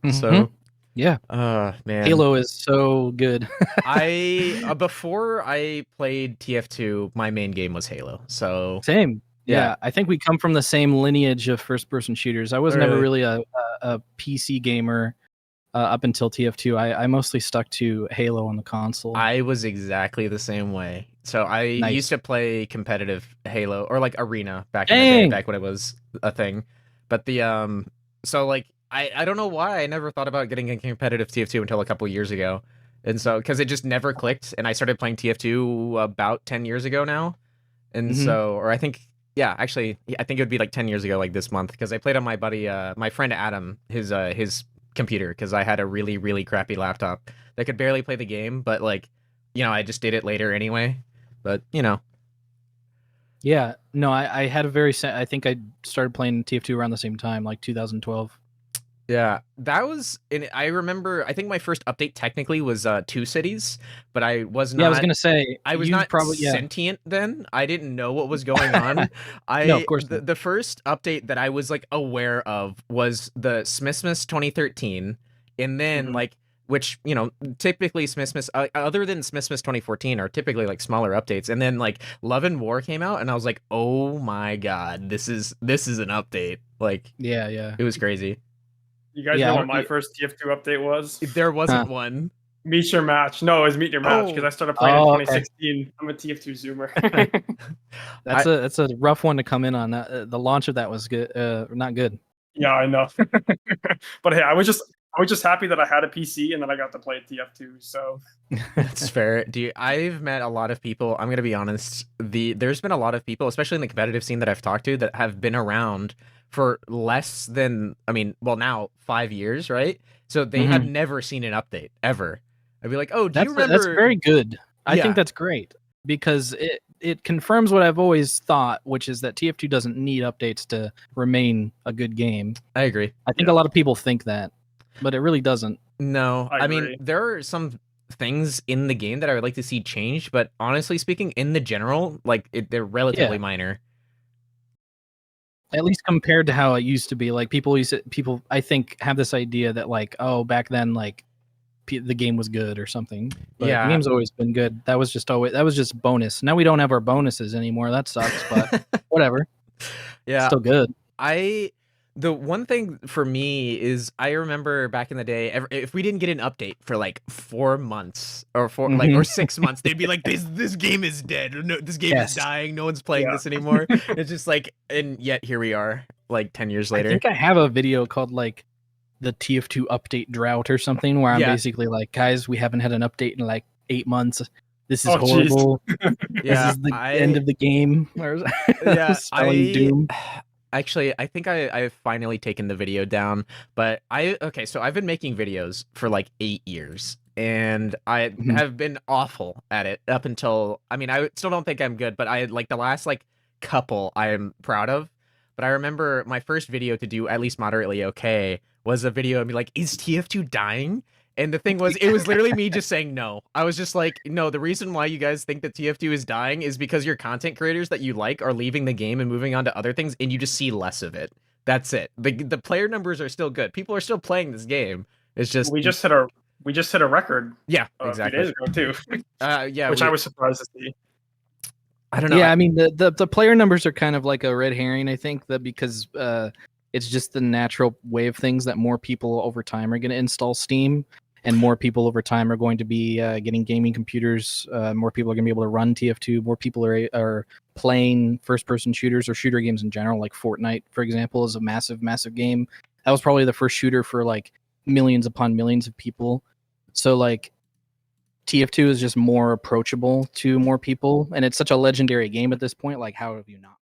So, Yeah. man, Halo is so good. before I played TF2, my main game was Halo. So, Same. yeah. Yeah, I think we come from the same lineage of first-person shooters. I was Oh, never really? really a PC gamer up until TF2. I mostly stuck to Halo on the console. I was exactly the same way. So I used Nice. to play competitive Halo or like Arena back in the day, Dang. back when it was a thing. But so like I don't know why I never thought about getting a competitive TF2 until a couple years ago. And so because it just never clicked, and I started playing TF2 about 10 years ago now. And Hmm. so, or I think, yeah, actually, yeah, I think it would be like 10 years ago, like this month, because I played on my buddy, my friend Adam, his computer, because I had a really, really crappy laptop that could barely play the game, but like, I just did it later anyway. But, Yeah. No, I had a I think I started playing TF2 around the same time, like 2012. yeah, that was, and I remember, I think my first update technically was Two Cities, but Yeah, I was gonna say I was you not probably sentient then. I didn't know what was going on. No, of course not. The first update that I was like aware of was the Smithmas 2013, and then Mhm. like which typically Smithmas other than Smithmas 2014 are typically like smaller updates, and then like Love and War came out, and I was like, oh my god, this is an update. Like Yeah, yeah, it was crazy. You guys yeah. know I what don't, my first TF2 update was? There huh. wasn't one. Meet Your Match. No, it was Meet Your Match because Oh, I started playing in Oh, okay. 2016. I'm a TF2 Zoomer. That's I a rough one to come in on. That the launch of that was good. Not good. Yeah, I know. But hey, I was just happy that I had a PC and then I got to play TF2. So That's fair. I've met a lot of people. I'm gonna be honest. There's been a lot of people, especially in the competitive scene that I've talked to, that have been around for less than, I mean, well, now 5 years, right? So they have Hmm. never seen an update ever. I'd be like, oh, do you That's remember? very good. I think Yeah, that's great because it confirms what I've always thought, which is that TF2 doesn't need updates to remain a good game. I agree. I think a yeah, lot of people think that, but it really doesn't. No, I I mean, agree. there are some things in the game that I would like to see changed, but honestly speaking, in the general, like they're relatively Yeah, minor. at least compared to how it used to be. Like people I think have this idea that like, oh, back then like the game was good or something, but the Yeah. game's always been good. That was just bonus. Now we don't have our bonuses anymore. That sucks, but whatever. It's Yeah, still good. I the one thing for me is I remember back in the day, if we didn't get an update for like 4 months or Hmm. 6 months, they'd be like, "This game is dead. No, this game is Yes. dying. No one's playing Yeah. this anymore." It's just like, and yet here we are, like 10 years I later. think I have a video called like the TF2 update drought or something where I'm Yeah, basically like, guys, we haven't had an update in like 8 months. This is Oh, jeez. horrible. This yeah, is the end of the game. Or yeah, spelling doom. actually, I think I've finally taken the video down, but okay, so I've been making videos for like 8 years, and I Mhm. have been awful at it up until, I mean, I still don't think I'm good, but I like the last like couple I am proud of. But I remember my first video to do at least moderately okay was a video of me like, is TF2 dying? And the thing was, it was literally me just saying no. I was just like, no, the reason why you guys think that TF2 is dying is because your content creators that you like are leaving the game and moving on to other things, and you just see less of it. That's it. The player numbers are still good. People are still playing this game. It's just, We just hit a record yeah, a few exactly. days ago too, Yeah, which I was surprised to see. I don't know. Yeah, I mean the player numbers are kind of like a red herring. I think that because it's just the natural way of things that more people over time are going to install Steam, and more people over time are going to be getting gaming computers. More people are going to be able to run TF2. More people are playing first-person shooters or shooter games in general. Like Fortnite, for example, is a massive, massive game. That was probably the first shooter for like millions upon millions of people. So like TF2 is just more approachable to more people, and it's such a legendary game at this point. Like, how have you not